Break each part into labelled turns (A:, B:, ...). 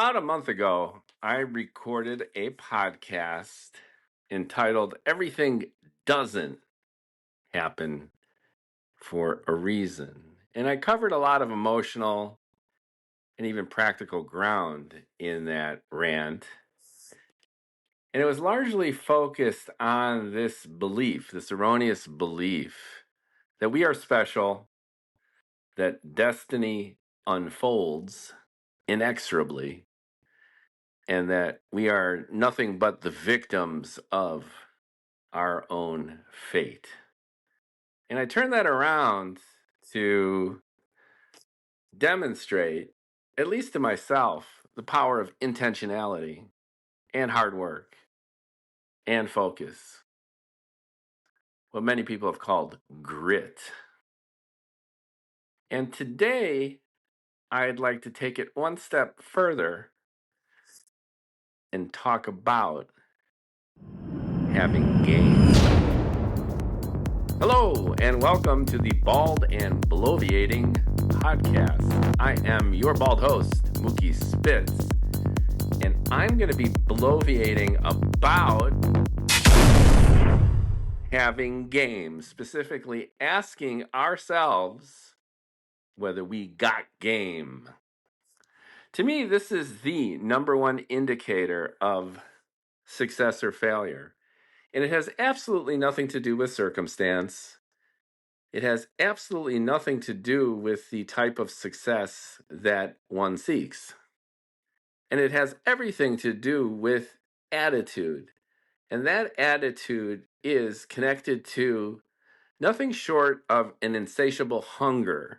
A: About a month ago, I recorded a podcast entitled Everything Doesn't Happen for a Reason. And I covered a lot of emotional and even practical ground in that rant. And it was largely focused on this belief, this erroneous belief that we are special, that destiny unfolds inexorably, and that we are nothing but the victims of our own fate. And I turn that around to demonstrate, at least to myself, the power of intentionality and hard work and focus, what many people have called grit. And today, I'd like to take it one step further and talk about having game. Hello, and welcome to the Bald and Bloviating podcast. I am your bald host, Mookie Spitz, and I'm going to be bloviating about having game, specifically asking ourselves whether we got game. To me, this is the number one indicator of success or failure. And it has absolutely nothing to do with circumstance. It has absolutely nothing to do with the type of success that one seeks. And it has everything to do with attitude. And that attitude is connected to nothing short of an insatiable hunger.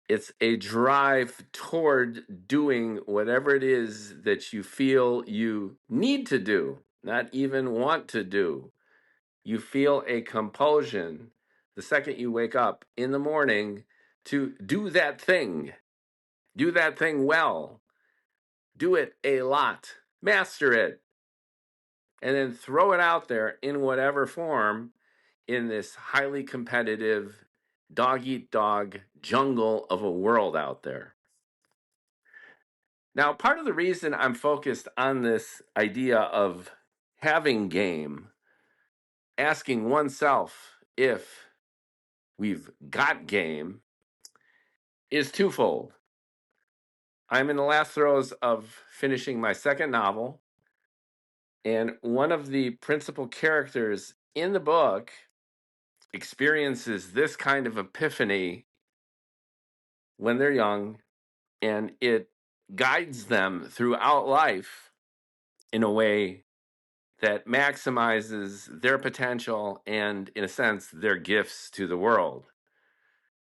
A: It's a drive toward doing whatever it is that you feel you need to do, not even want to do. You feel a compulsion the second you wake up in the morning to do that thing well, do it a lot, master it, and then throw it out there in whatever form in this highly competitive dog-eat-dog jungle of a world out there. Now, part of the reason I'm focused on this idea of having game, asking oneself if we've got game, is twofold. I'm in the last throes of finishing my second novel, and one of the principal characters in the book experiences this kind of epiphany when they're young, and it guides them throughout life in a way that maximizes their potential and, in a sense, their gifts to the world.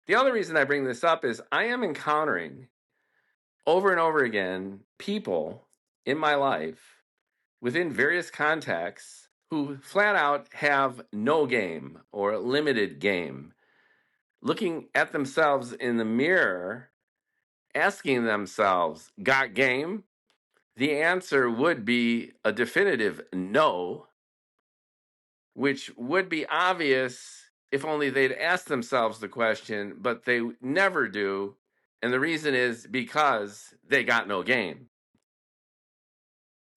A: The other reason I bring this up is I am encountering over and over again people in my life within various contexts who flat out have no game or limited game, looking at themselves in the mirror, asking themselves, got game? The answer would be a definitive no, which would be obvious if only they'd asked themselves the question, but they never do. And the reason is because they got no game.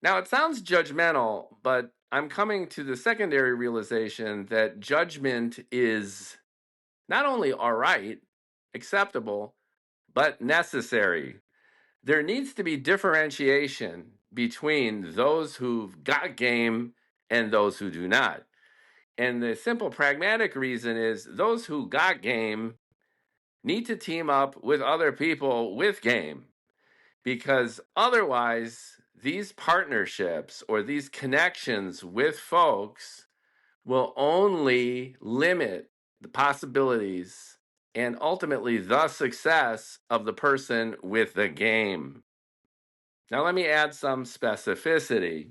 A: Now, it sounds judgmental, but I'm coming to the secondary realization that judgment is not only all right, acceptable, but necessary. There needs to be differentiation between those who've got game and those who do not. And the simple pragmatic reason is those who got game need to team up with other people with game, because otherwise these partnerships or these connections with folks will only limit the possibilities and ultimately the success of the person with the game. Now, let me add some specificity.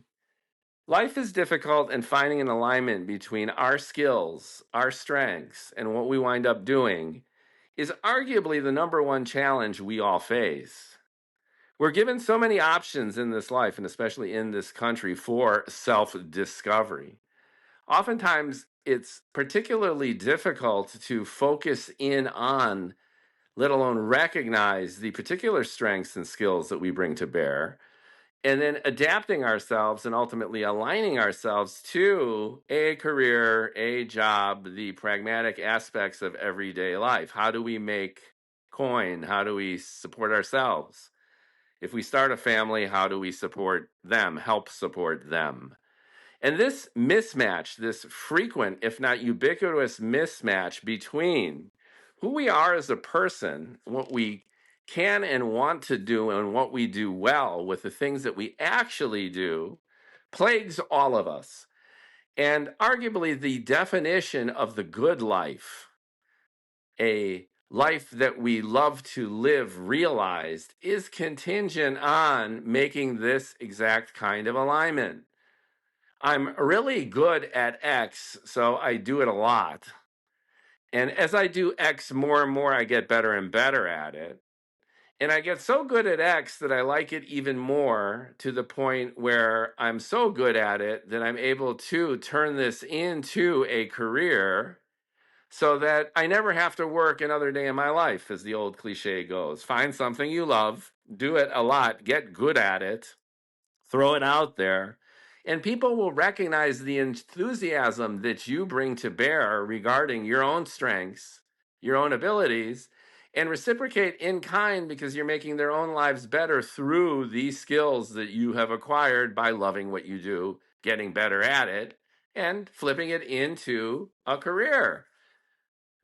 A: Life is difficult, and finding an alignment between our skills, our strengths, and what we wind up doing is arguably the number one challenge we all face. We're given so many options in this life, and especially in this country, for self-discovery. Oftentimes, it's particularly difficult to focus in on let alone recognize the particular strengths and skills that we bring to bear, and then adapting ourselves and ultimately aligning ourselves to a career, a job, the pragmatic aspects of everyday life. How do we make coin? How do we support ourselves? If we start a family, how do we support them, help support them? And this mismatch, this frequent, if not ubiquitous mismatch between who we are as a person, what we can and want to do, and what we do well with the things that we actually do, plagues all of us. And arguably, the definition of the good life, a life that we love to live realized, is contingent on making this exact kind of alignment. I'm really good at X, so I do it a lot. And as I do X more and more, I get better and better at it. And I get so good at X that I like it even more, to the point where I'm so good at it that I'm able to turn this into a career so that I never have to work another day in my life, as the old cliche goes. Find something you love, do it a lot, get good at it, throw it out there, and people will recognize the enthusiasm that you bring to bear regarding your own strengths, your own abilities, and reciprocate in kind, because you're making their own lives better through these skills that you have acquired by loving what you do, getting better at it, and flipping it into a career.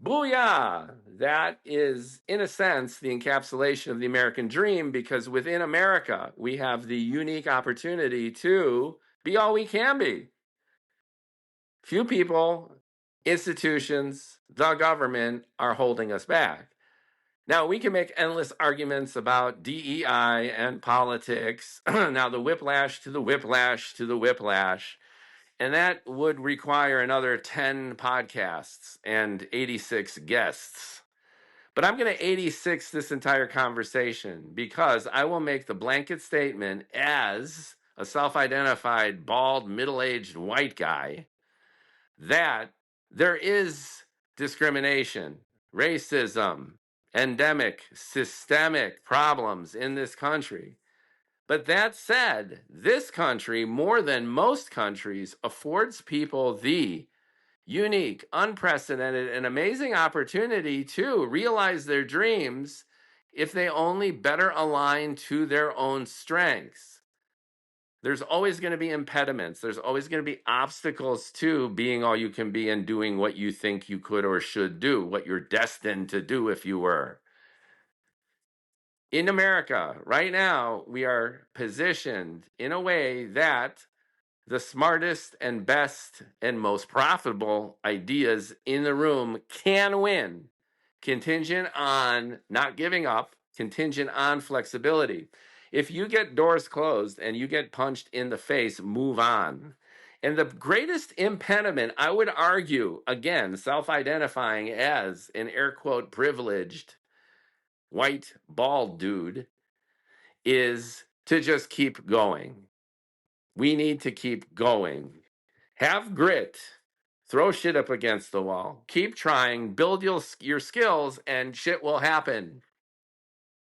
A: Booyah! That is, in a sense, the encapsulation of the American dream, because within America, we have the unique opportunity to be all we can be. Few people, institutions, the government are holding us back. Now, we can make endless arguments about DEI and politics. Now, the whiplash to the whiplash to the whiplash. And that would require another 10 podcasts and 86 guests. But I'm going to 86 this entire conversation, because I will make the blanket statement as a self-identified, bald, middle-aged white guy that there is discrimination, racism, endemic, systemic problems in this country. But that said, this country, more than most countries, affords people the unique, unprecedented, and amazing opportunity to realize their dreams if they only better align to their own strengths. There's always going to be impediments. There's always going to be obstacles to being all you can be and doing what you think you could or should do, what you're destined to do if you were. In America, right now, we are positioned in a way that the smartest and best and most profitable ideas in the room can win, contingent on not giving up, contingent on flexibility. If you get doors closed and you get punched in the face, move on. And the greatest impediment, I would argue, again, self-identifying as an air quote privileged white bald dude, is to just keep going. We need to keep going. Have grit. Throw shit up against the wall. Keep trying. Build your skills, and shit will happen.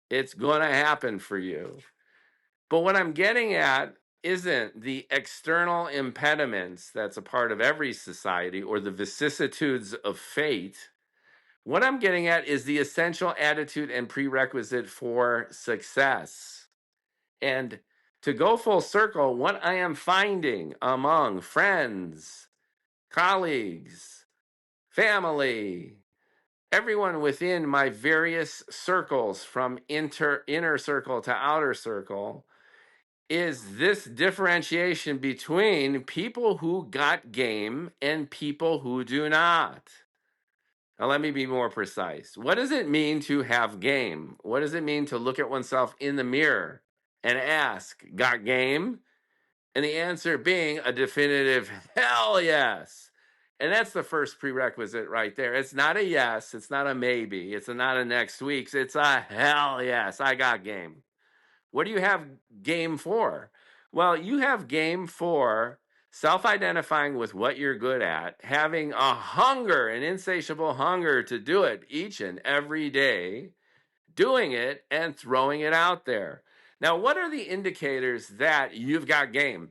A: It's going to happen for you. But what I'm getting at isn't the external impediments that's a part of every society or the vicissitudes of fate. What I'm getting at is the essential attitude and prerequisite for success. And to go full circle, what I am finding among friends, colleagues, family, everyone within my various circles, from inner circle to outer circle, is this differentiation between people who got game and people who do not. Now, let me be more precise. What does it mean to have game? What does it mean to look at oneself in the mirror and ask, got game? And the answer being a definitive hell yes. And that's the first prerequisite right there. It's not a yes. It's not a maybe. It's not a next week's. It's a hell yes. I got game. What do you have game for? Well, you have game for self-identifying with what you're good at, having a hunger, an insatiable hunger to do it each and every day, doing it and throwing it out there. Now, what are the indicators that you've got game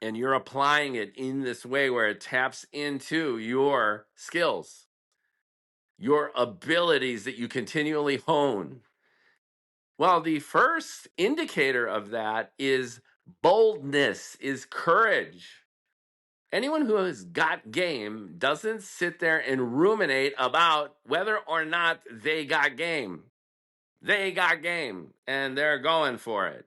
A: and you're applying it in this way where it taps into your skills, your abilities that you continually hone? Well, the first indicator of that is boldness, is courage. Anyone who has got game doesn't sit there and ruminate about whether or not they got game. They got game and they're going for it.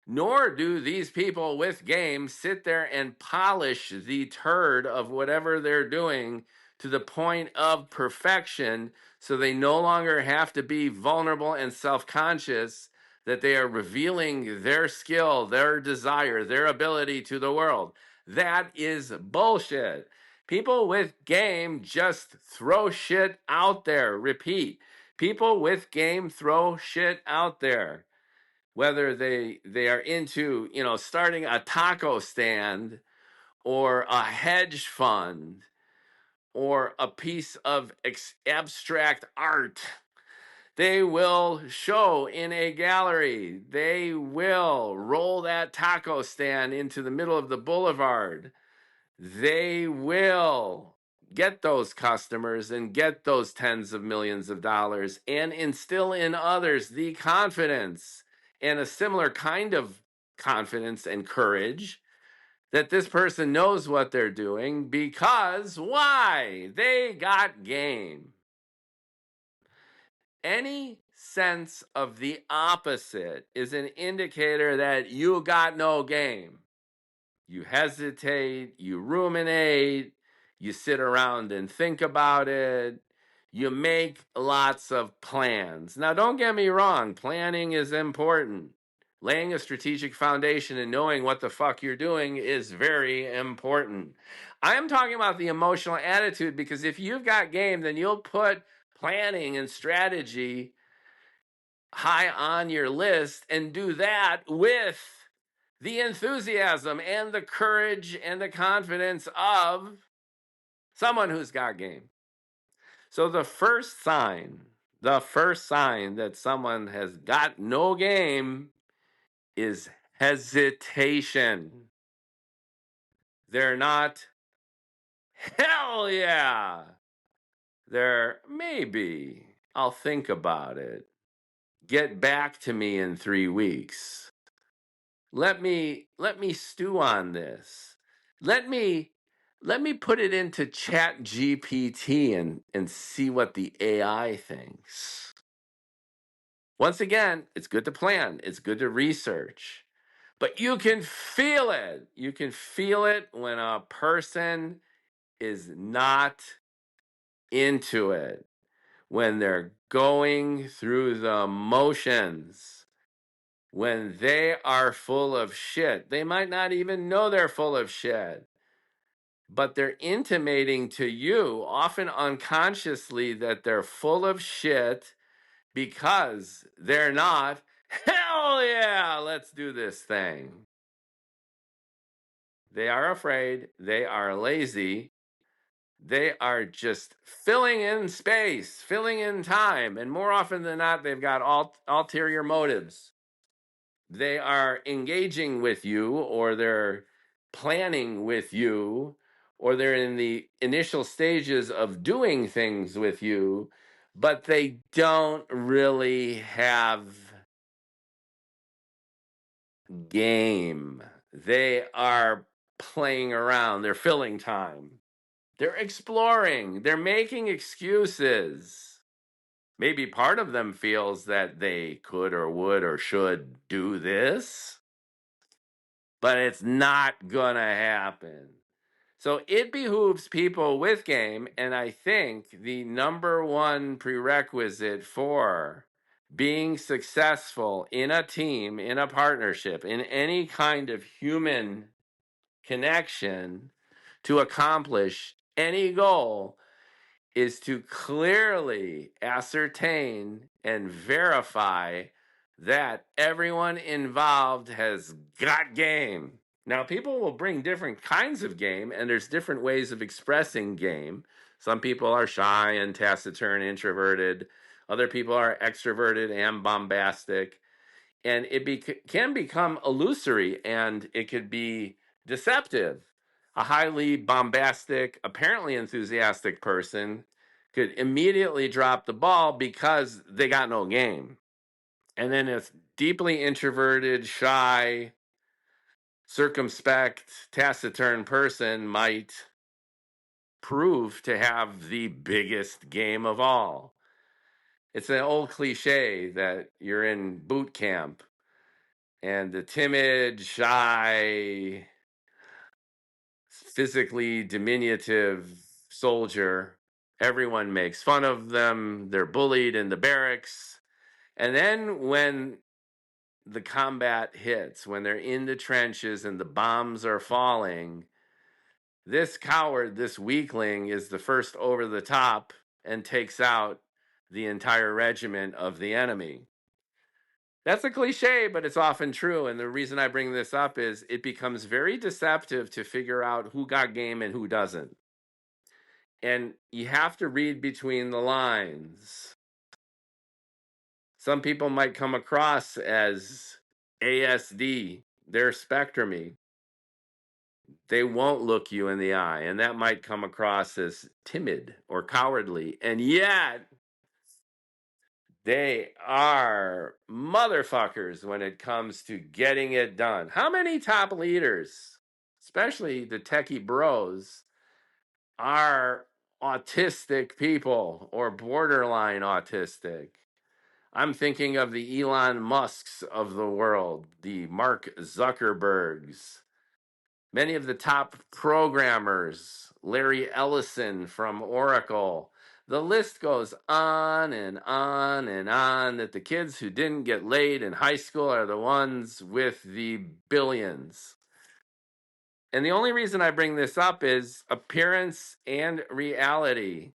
A: Nor do these people with game sit there and polish the turd of whatever they're doing to the point of perfection so they no longer have to be vulnerable and self-conscious that they are revealing their skill, their desire, their ability to the world. That is bullshit. People with game just throw shit out there. Repeat. People with game throw shit out there. Whether they are into, starting a taco stand or a hedge fund or a piece of abstract art. They will show in a gallery. They will roll that taco stand into the middle of the boulevard. They will get those customers and get those tens of millions of dollars and instill in others the confidence and a similar kind of confidence and courage that this person knows what they're doing because why? They got game. Any sense of the opposite is an indicator that you got no game. You hesitate, you ruminate, you sit around and think about it, you make lots of plans. Now, don't get me wrong, planning is important. Laying a strategic foundation and knowing what the fuck you're doing is very important. I am talking about the emotional attitude because if you've got game, then you'll put planning and strategy high on your list and do that with the enthusiasm and the courage and the confidence of someone who's got game. So the first sign that someone has got no game is hesitation. They're not, hell yeah. They're maybe, I'll think about it. Get back to me in 3 weeks. Let me stew on this. Let me put it into Chat GPT and see what the AI thinks. Once again, it's good to plan, it's good to research, but you can feel it. You can feel it when a person is not into it, when they're going through the motions, when they are full of shit. They might not even know they're full of shit, but they're intimating to you, often unconsciously, that they're full of shit because they're not, hell yeah, let's do this thing. They are afraid, they are lazy, they are just filling in space, filling in time, and more often than not, they've got ulterior motives. They are engaging with you, or they're planning with you, or they're in the initial stages of doing things with you, but they don't really have game. They are playing around, they're filling time. They're exploring, they're making excuses. Maybe part of them feels that they could or would or should do this, but it's not gonna happen. So it behooves people with game, and I think the number one prerequisite for being successful in a team, in a partnership, in any kind of human connection to accomplish any goal is to clearly ascertain and verify that everyone involved has got game. Now, people will bring different kinds of game, and there's different ways of expressing game. Some people are shy and taciturn, introverted. Other people are extroverted and bombastic. And it can become illusory and it could be deceptive. A highly bombastic, apparently enthusiastic person could immediately drop the ball because they got no game. And then a deeply introverted, shy, circumspect, taciturn person might prove to have the biggest game of all. It's an old cliche that you're in boot camp and the timid, shy, physically diminutive soldier, everyone makes fun of them. They're bullied in the barracks. And then when the combat hits, when they're in the trenches and the bombs are falling, this coward, this weakling, is the first over the top and takes out the entire regiment of the enemy. That's a cliche, but it's often true. And the reason I bring this up is it becomes very deceptive to figure out who got game and who doesn't. And you have to read between the lines. Some people might come across as ASD, they're spectrumy. They won't look you in the eye, and that might come across as timid or cowardly. And yet, they are motherfuckers when it comes to getting it done. How many top leaders, especially the techie bros, are autistic people or borderline autistic? I'm thinking of the Elon Musks of the world, the Mark Zuckerbergs, many of the top programmers, Larry Ellison from Oracle. The list goes on and on and on, that the kids who didn't get laid in high school are the ones with the billions. And the only reason I bring this up is appearance and reality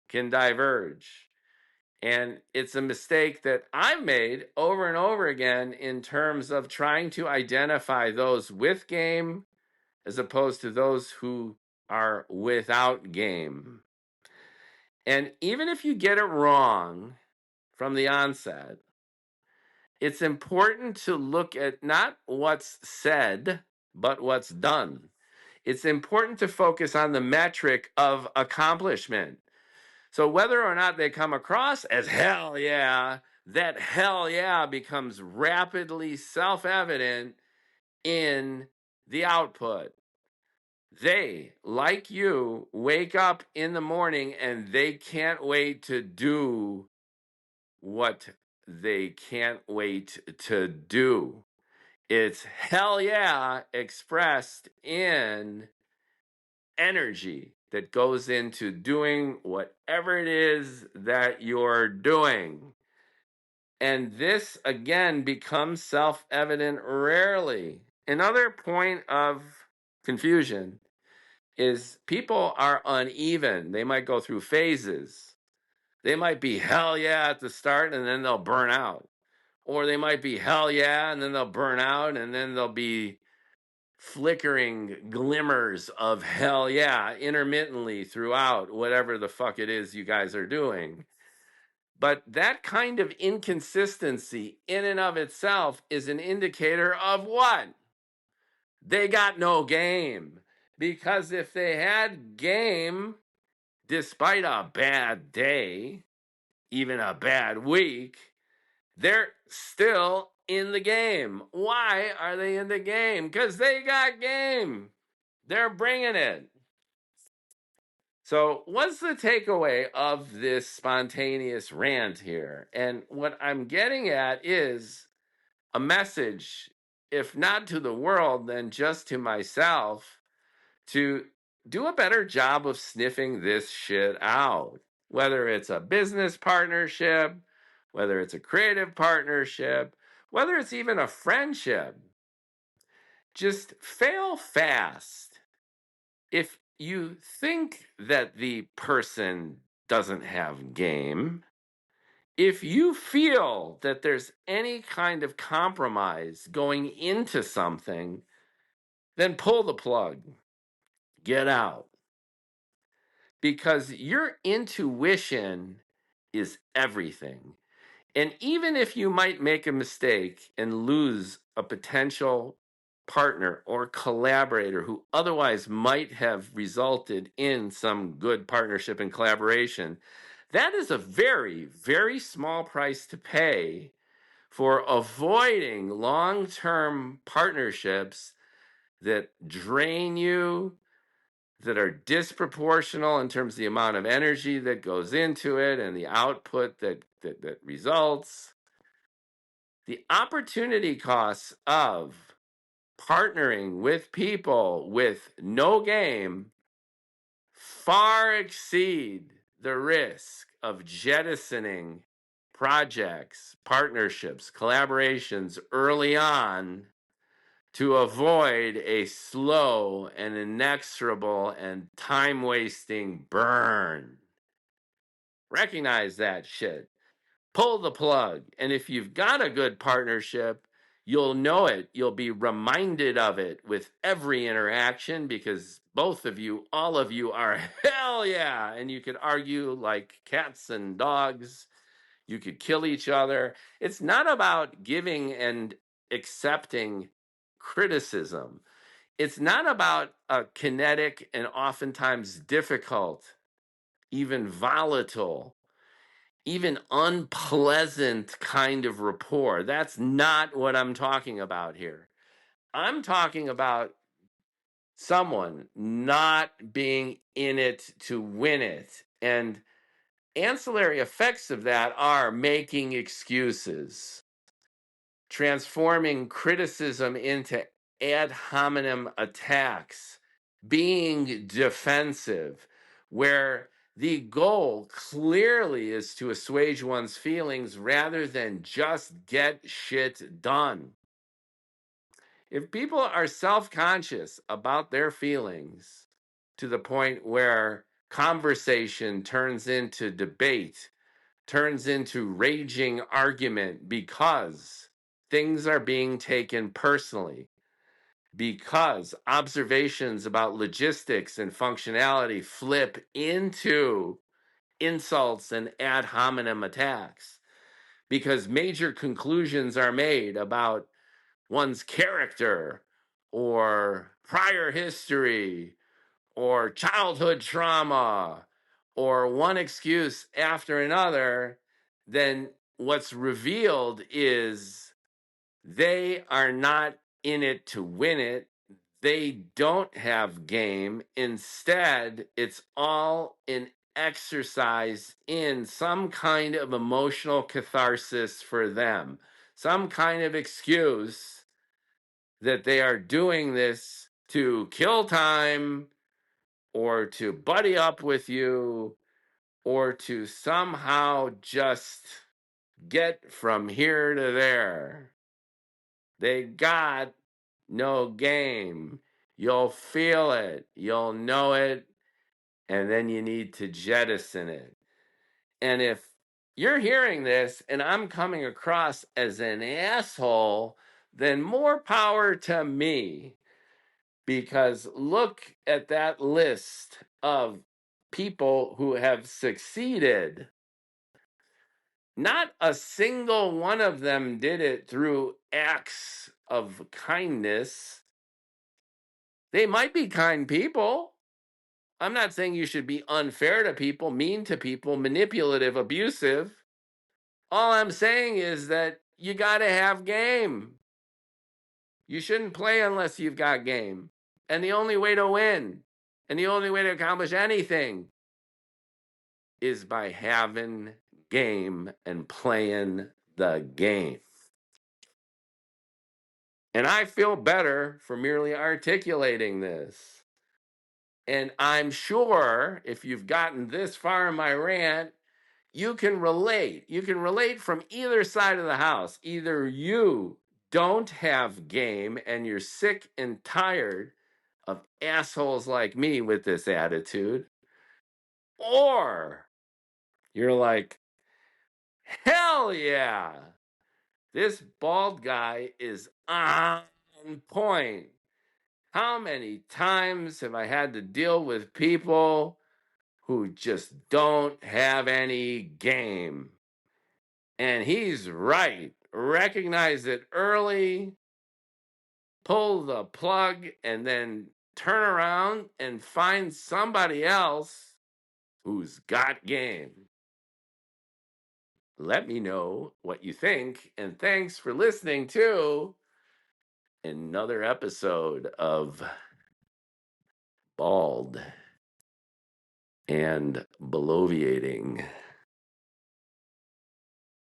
A: can diverge. And it's a mistake that I've made over and over again in terms of trying to identify those with game as opposed to those who are without game. And even if you get it wrong from the onset, it's important to look at not what's said, but what's done. It's important to focus on the metric of accomplishment. So whether or not they come across as hell yeah, that hell yeah becomes rapidly self-evident in the output. They, like you, wake up in the morning and they can't wait to do what they can't wait to do. It's hell yeah expressed in energy that goes into doing whatever it is that you're doing. And this, again, becomes self-evident rarely. Another point of confusion is people are uneven. They might go through phases. They might be hell yeah at the start and then they'll burn out. Or they might be hell yeah and then they'll burn out and then they'll be flickering glimmers of hell yeah intermittently throughout whatever the fuck it is you guys are doing. But that kind of inconsistency in and of itself is an indicator of what? They got no game. Because if they had game, despite a bad day, even a bad week, they're still in the game. Why are they in the game? Because they got game. They're bringing it. So, what's the takeaway of this spontaneous rant here? And what I'm getting at is a message, if not to the world, then just to myself, to do a better job of sniffing this shit out. Whether it's a business partnership, whether it's a creative partnership, whether it's even a friendship. Just fail fast. If you think that the person doesn't have game, if you feel that there's any kind of compromise going into something, then pull the plug. Get out. Because your intuition is everything. And even if you might make a mistake and lose a potential partner or collaborator who otherwise might have resulted in some good partnership and collaboration, that is a very, very small price to pay for avoiding long-term partnerships that drain you, that are disproportional in terms of the amount of energy that goes into it and the output that results. The opportunity costs of partnering with people with no game far exceed the risk of jettisoning projects, partnerships, collaborations early on to avoid a slow and inexorable and time wasting burn. Recognize that shit. Pull the plug. And if you've got a good partnership, you'll know it. You'll be reminded of it with every interaction because both of you, all of you are hell yeah. And you could argue like cats and dogs. You could kill each other. It's not about giving and accepting criticism. It's not about a kinetic and oftentimes difficult, even volatile, even unpleasant kind of rapport. That's not what I'm talking about here. I'm talking about someone not being in it to win it. And ancillary effects of that are making excuses, transforming criticism into ad hominem attacks, being defensive, where the goal clearly is to assuage one's feelings rather than just get shit done. If people are self-conscious about their feelings to the point where conversation turns into debate, turns into raging argument because things are being taken personally, because observations about logistics and functionality flip into insults and ad hominem attacks, because major conclusions are made about one's character or prior history or childhood trauma or one excuse after another, then what's revealed is they are not in it to win it. They don't have game. Instead, it's all an exercise in some kind of emotional catharsis for them, some kind of excuse that they are doing this to kill time or to buddy up with you or to somehow just get from here to there. They got no game. You'll feel it, you'll know it, and then you need to jettison it. And if you're hearing this and I'm coming across as an asshole, then more power to me. Because look at that list of people who have succeeded. Not a single one of them did it through acts of kindness. They might be kind people. I'm not saying you should be unfair to people, mean to people, manipulative, abusive. All I'm saying is that you got to have game. You shouldn't play unless you've got game. And the only way to win and the only way to accomplish anything is by having game and playing the game. And I feel better for merely articulating this. And I'm sure if you've gotten this far in my rant, you can relate. You can relate from either side of the house. Either you don't have game and you're sick and tired of assholes like me with this attitude, or you're like, hell yeah, this bald guy is on point. How many times have I had to deal with people who just don't have any game. And he's right. Recognize it early, pull the plug, and then turn around and find somebody else who's got game. Let me know what you think. And thanks for listening to another episode of Bald and Bloviating.